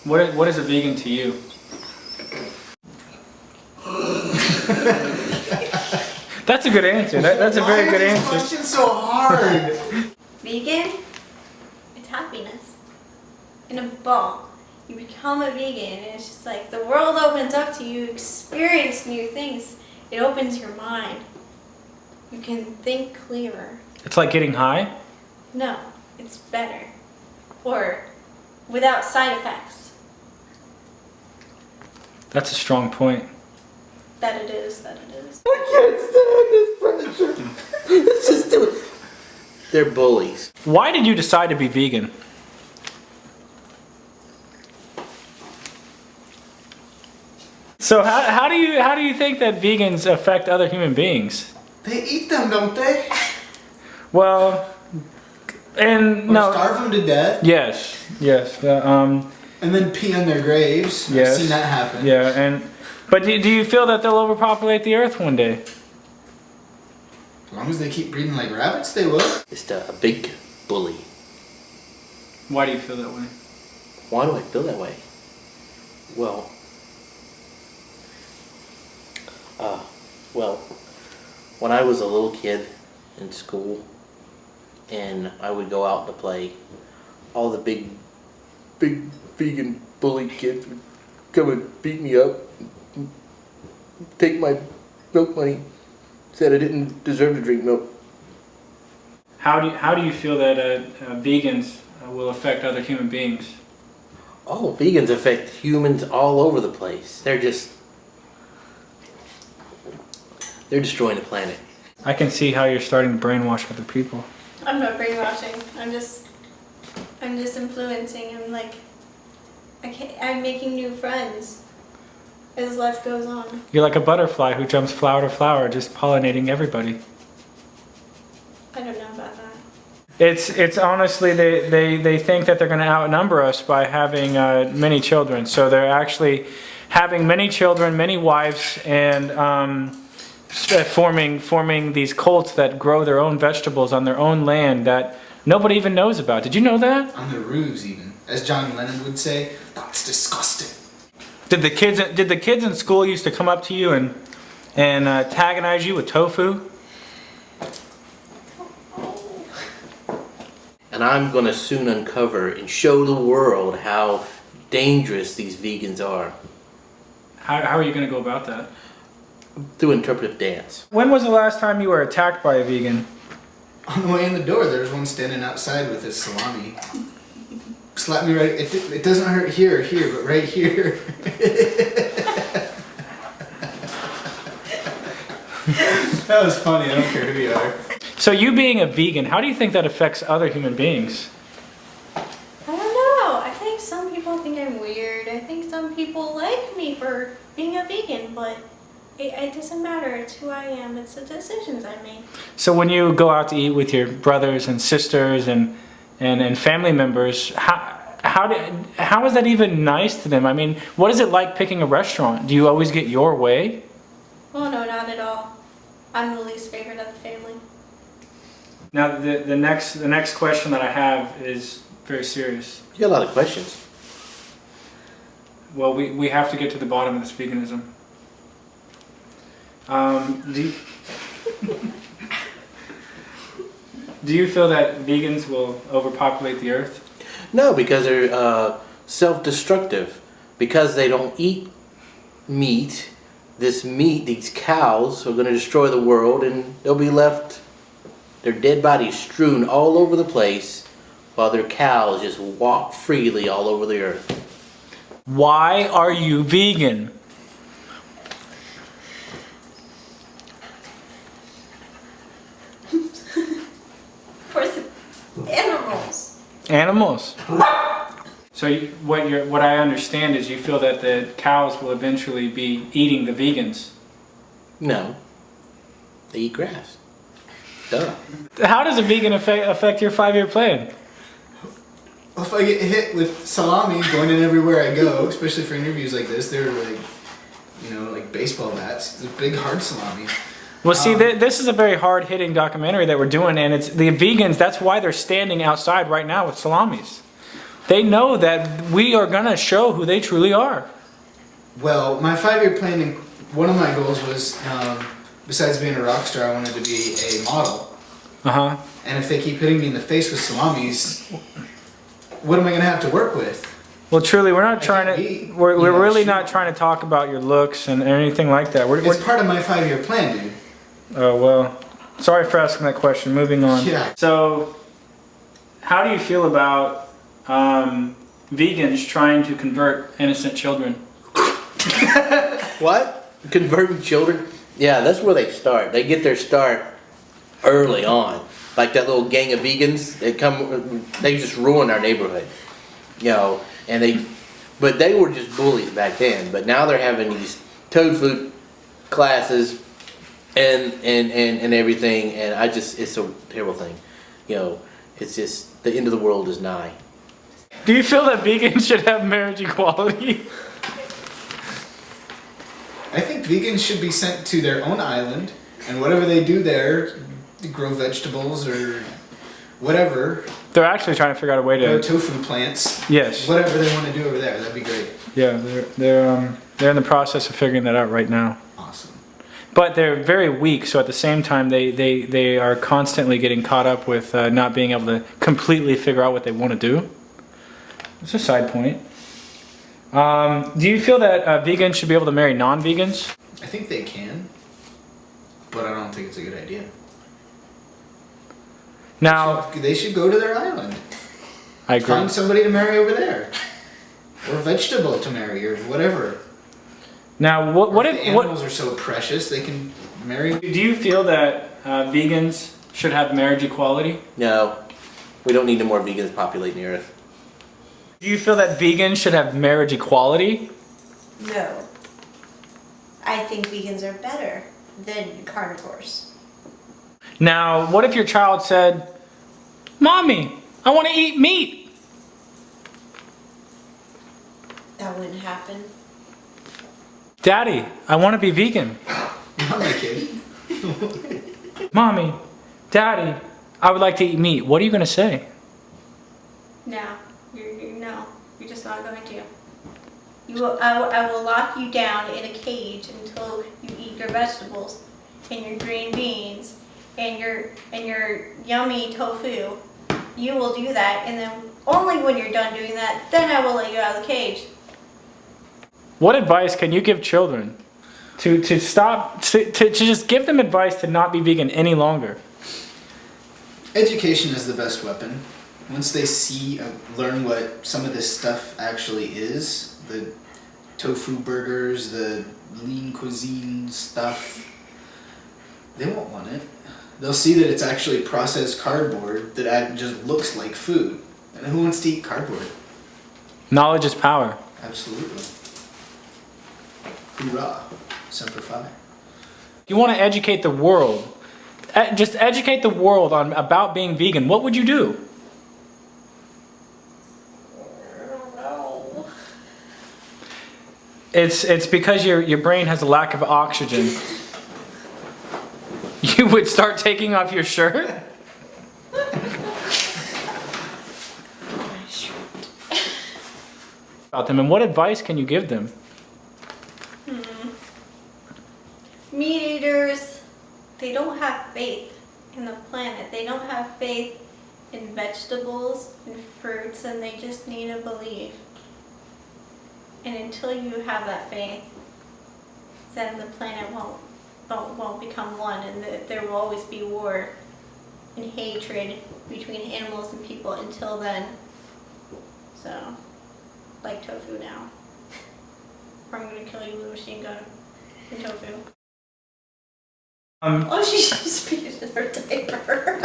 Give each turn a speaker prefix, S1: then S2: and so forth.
S1: What is a vegan to you? That's a good answer. That's a very good answer.
S2: Why is this question so hard?
S3: Vegan? It's happiness. In a ball. You become a vegan and it's just like the world opens up to you, experience new things. It opens your mind. You can think clearer.
S1: It's like getting high?
S3: No, it's better. Or without side effects.
S1: That's a strong point.
S3: That it is, that it is.
S2: I can't stand this pressure. Let's just do it.
S4: They're bullies.
S1: Why did you decide to be vegan? So how do you think that vegans affect other human beings?
S2: They eat them, don't they?
S1: Well, and
S2: Or
S1: no.
S2: starve them to death.
S1: Yes.
S2: And then pee on their graves.
S1: Yes.
S2: I've seen that happen.
S1: Yeah, but do you feel that they'll overpopulate the earth one day?
S2: As long as they keep breeding like rabbits, they will.
S4: It's a big bully.
S1: Why do you feel that way?
S4: Why do I feel that way? Well, when I was a little kid in school and I would go out to play, all the big vegan bully kids would come and beat me up, take my milk money, said I didn't deserve to drink milk.
S1: How do you feel that vegans will affect other human beings?
S4: Oh, vegans affect humans all over the place. They're destroying the planet.
S1: I can see how you're starting to brainwash other people.
S3: I'm not brainwashing. I'm just influencing. I'm making new friends as life goes on.
S1: You're like a butterfly who jumps flower to flower, just pollinating everybody.
S3: I don't know about that.
S1: It's honestly, they think that they're going to outnumber us by having many children. So they're actually having many children, many wives, and forming these cults that grow their own vegetables on their own land that nobody even knows about. Did you know that?
S2: On the roofs, even. As John Lennon would say, that's disgusting.
S1: Did the kids in school used to come up to you and antagonize you with tofu?
S4: And I'm going to soon uncover and show the world how dangerous these vegans are.
S1: How are you going to go about that?
S4: Through interpretive dance.
S1: When was the last time you were attacked by a vegan?
S2: On the way in the door, there's one standing outside with his salami. Slapped me right. It doesn't hurt here, but right here. That was funny. I don't care who you are.
S1: So you being a vegan, how do you think that affects other human beings?
S3: I don't know. I think some people think I'm weird. I think some people like me for being a vegan, but it doesn't matter. It's who I am. It's the decisions I make.
S1: So when you go out to eat with your brothers and sisters and family members, how is that even nice to them? I mean, what is it like picking a restaurant? Do you always get your way?
S3: Oh no, not at all. I'm the least favorite of the family.
S1: Now the next question that I have is very serious.
S4: You got a lot of questions.
S1: Well, we have to get to the bottom of this veganism. Do you feel that vegans will overpopulate the earth?
S4: No, because they're self-destructive. Because they don't eat meat, these cows are going to destroy the world and they'll be left, their dead bodies strewn all over the place while their cows just walk freely all over the earth.
S1: Why are you vegan?
S3: For the animals.
S1: Animals. So what I understand is you feel that the cows will eventually be eating the vegans.
S4: No. They eat grass. Duh.
S1: How does a vegan affect your 5-year plan?
S2: Well, if I get hit with salami going in everywhere I go, especially for interviews like this, they're like, like baseball bats. It's a big hard salami.
S1: Well, see, this is a very hard-hitting documentary that we're doing, and it's the vegans. That's why they're standing outside right now with salamis. they know that we are gonna show who they truly are.
S2: Well, my 5-year plan, one of my goals was, besides being a rock star, I wanted to be a model.
S1: Uh-huh.
S2: And if they keep hitting me in the face with salamis, what am I gonna have to work with?
S1: Well, truly, we're not
S2: I
S1: trying
S2: can't
S1: to.
S2: be,
S1: We're
S2: you know,
S1: really
S2: shoot.
S1: not trying to talk about your looks and anything like that.
S2: It's part of my 5-year plan, dude.
S1: Oh well. Sorry for asking that question. Moving on.
S2: Yeah.
S1: So, how do you feel about vegans trying to convert innocent children?
S4: What? Converting children? Yeah, that's where they start. They get their start early on. Like that little gang of vegans, they just ruin our neighborhood. You know, but they were just bullies back then. But now they're having these tofu classes and everything, and it's a terrible thing. You know, it's just the end of the world is nigh.
S1: Do you feel that vegans should have marriage equality?
S2: I think vegans should be sent to their own island, and whatever they do there, grow vegetables or whatever,
S1: They're actually trying to figure out a way
S2: grow
S1: to.
S2: tofu plants,
S1: Yes.
S2: whatever they want to do over there, that'd be great.
S1: Yeah, they're in the process of figuring that out right now.
S2: Awesome.
S1: But they're very weak, so at the same time, they are constantly getting caught up with not being able to completely figure out what they want to do. It's a side point. Do you feel that vegans should be able to marry non-vegans?
S2: I think they can, but I don't think it's a good idea.
S1: Now,
S2: They should go to their island.
S1: I agree.
S2: Find somebody to marry over there. Or a vegetable to marry, or whatever.
S1: Now, what
S2: Or
S1: if
S2: if the animals are so precious, they can marry.
S1: do you feel that vegans should have marriage equality?
S4: No, we don't need no more vegans populating the earth.
S1: Do you feel that vegans should have marriage equality?
S3: No. I think vegans are better than carnivores.
S1: Now, what if your child said, "Mommy, I want to eat meat"?
S3: That wouldn't happen.
S1: "Daddy, I want to be vegan."
S2: Not my kid.
S1: "Mommy, Daddy, I would like to eat meat." What are you going to say?
S3: No. No. You're just not going to. I will lock you down in a cage until you eat your vegetables and your green beans and your yummy tofu. You will do that, and then only when you're done doing that, then I will let you out of the cage.
S1: What advice can you give children to stop, to just give them advice to not be vegan any longer?
S2: Education is the best weapon. Once they learn what some of this stuff actually is, the tofu burgers, the lean cuisine stuff, they won't want it. They'll see that it's actually processed cardboard that just looks like food. And who wants to eat cardboard?
S1: Knowledge is power.
S2: Absolutely. Hoorah. Semper Fi.
S1: You want to educate the world. Just educate the world about being vegan. What would you do?
S3: I don't know.
S1: It's because your brain has a lack of oxygen. You would start taking off your shirt? About them, and what advice can you give them?
S3: Meat eaters, they don't have faith in the planet. They don't have faith in vegetables and fruits, and they just need to believe. And until you have that faith, then the planet won't become one, and there will always be war and hatred between animals and people until then. So, like tofu now. Or I'm gonna kill you with a machine gun and tofu. Oh, she just peed in her diaper.